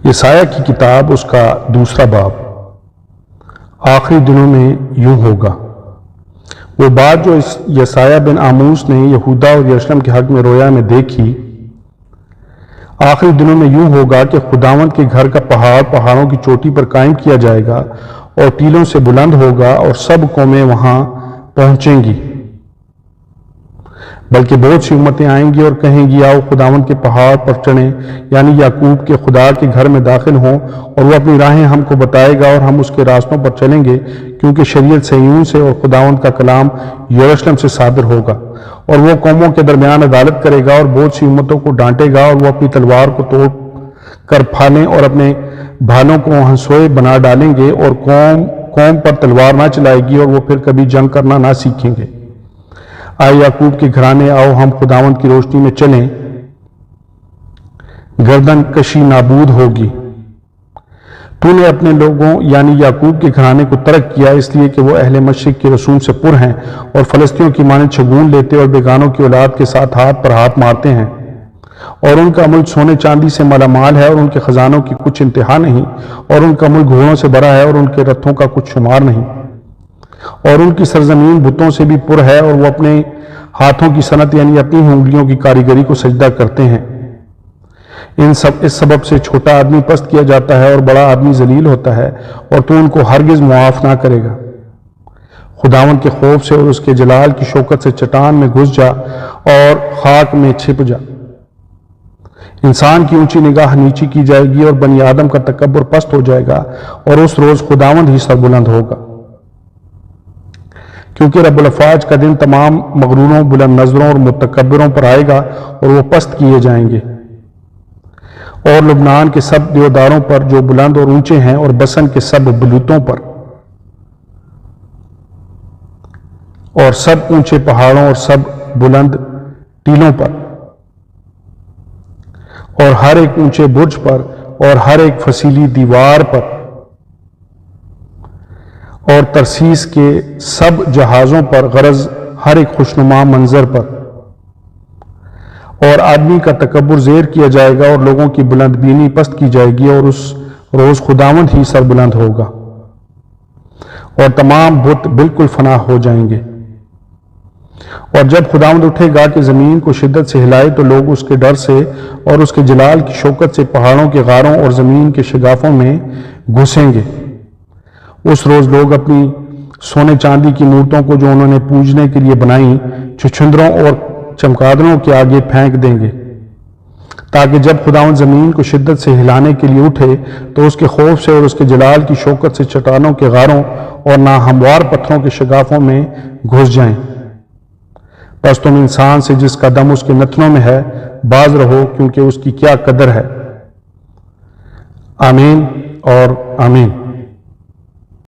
یسایہ کی کتاب اس کا دوسرا باب۔ آخری دنوں میں یوں ہوگا۔ وہ بات جو یسایہ بن آموس نے یہودا اور یروشلم کے حق میں رویا میں دیکھی، آخری دنوں میں یوں ہوگا کہ خداوند کے گھر کا پہاڑ پہاڑوں کی چوٹی پر قائم کیا جائے گا اور ٹیلوں سے بلند ہوگا، اور سب قومیں وہاں پہنچیں گی۔ بلکہ بہت سی امتیں آئیں گی اور کہیں گی، آؤ خداوند کے پہاڑ پر چڑھیں، یعنی یعقوب کے خدا کے گھر میں داخل ہوں، اور وہ اپنی راہیں ہم کو بتائے گا اور ہم اس کے راستوں پر چلیں گے، کیونکہ شریعت صہیون سے اور خداوند کا کلام یروشلم سے صادر ہوگا۔ اور وہ قوموں کے درمیان عدالت کرے گا اور بہت سی امتوں کو ڈانٹے گا، اور وہ اپنی تلوار کو توڑ کر پھالیں اور اپنے بھالوں کو ہنسوئے بنا ڈالیں گے، اور قوم پر تلوار نہ چلائے گی، اور وہ پھر کبھی جنگ کرنا نہ سیکھیں گے۔ آئے یعقوب کے گھرانے، آؤ ہم خداوند کی روشنی میں چلیں، گردن کشی نابود ہوگی۔ تو نے اپنے لوگوں یعنی یعقوب کے گھرانے کو ترک کیا، اس لیے کہ وہ اہل مشرق کے رسوم سے پر ہیں اور فلسطینیوں کی مانند شگون لیتے اور بیگانوں کی اولاد کے ساتھ ہاتھ پر ہاتھ مارتے ہیں، اور ان کا ملک سونے چاندی سے مالا مال ہے، اور ان کے خزانوں کی کچھ انتہا نہیں، اور ان کا ملک گھوڑوں سے بھرا ہے، اور ان کے رتھوں کا کچھ شمار نہیں، اور ان کی سرزمین بتوں سے بھی پر ہے، اور وہ اپنے ہاتھوں کی صنعت یعنی اپنی انگلیوں کی کاریگری کو سجدہ کرتے ہیں۔ اس سبب سے چھوٹا آدمی پست کیا جاتا ہے اور بڑا آدمی ذلیل ہوتا ہے، اور تو ان کو ہرگز معاف نہ کرے گا۔ خداوند کے خوف سے اور اس کے جلال کی شوکت سے چٹان میں گھس جا اور خاک میں چھپ جا۔ انسان کی اونچی نگاہ نیچی کی جائے گی اور بنی آدم کا تکبر پست ہو جائے گا، اور اس روز خداوند ہی سربلند ہوگا۔ کیونکہ رب الافواج کا دن تمام مغروروں، بلند نظروں اور متکبروں پر آئے گا، اور وہ پست کیے جائیں گے۔ اور لبنان کے سب دیوداروں پر جو بلند اور اونچے ہیں، اور بسن کے سب بلوتوں پر، اور سب اونچے پہاڑوں اور سب بلند ٹیلوں پر، اور ہر ایک اونچے برج پر، اور ہر ایک فسیلی دیوار پر، اور ترسیس کے سب جہازوں پر، غرض ہر ایک خوشنما منظر پر۔ اور آدمی کا تکبر زیر کیا جائے گا، اور لوگوں کی بلند بینی پست کی جائے گی، اور اس روز خداوند ہی سربلند ہوگا، اور تمام بت بالکل فنا ہو جائیں گے۔ اور جب خداوند اٹھے گا کہ زمین کو شدت سے ہلائے، تو لوگ اس کے ڈر سے اور اس کے جلال کی شوکت سے پہاڑوں کے غاروں اور زمین کے شگافوں میں گھسیں گے۔ اس روز لوگ اپنی سونے چاندی کی مورتوں کو جو انہوں نے پوجنے کے لیے بنائیں، چھچھندروں اور چمگادڑوں کے آگے پھینک دیں گے، تاکہ جب خداوند زمین کو شدت سے ہلانے کے لیے اٹھے تو اس کے خوف سے اور اس کے جلال کی شوکت سے چٹانوں کے غاروں اور ناہموار پتھروں کے شگافوں میں گھس جائیں۔ بس تم انسان سے جس کا دم اس کے نتنوں میں ہے باز رہو، کیونکہ اس کی کیا قدر ہے۔ آمین اور آمین۔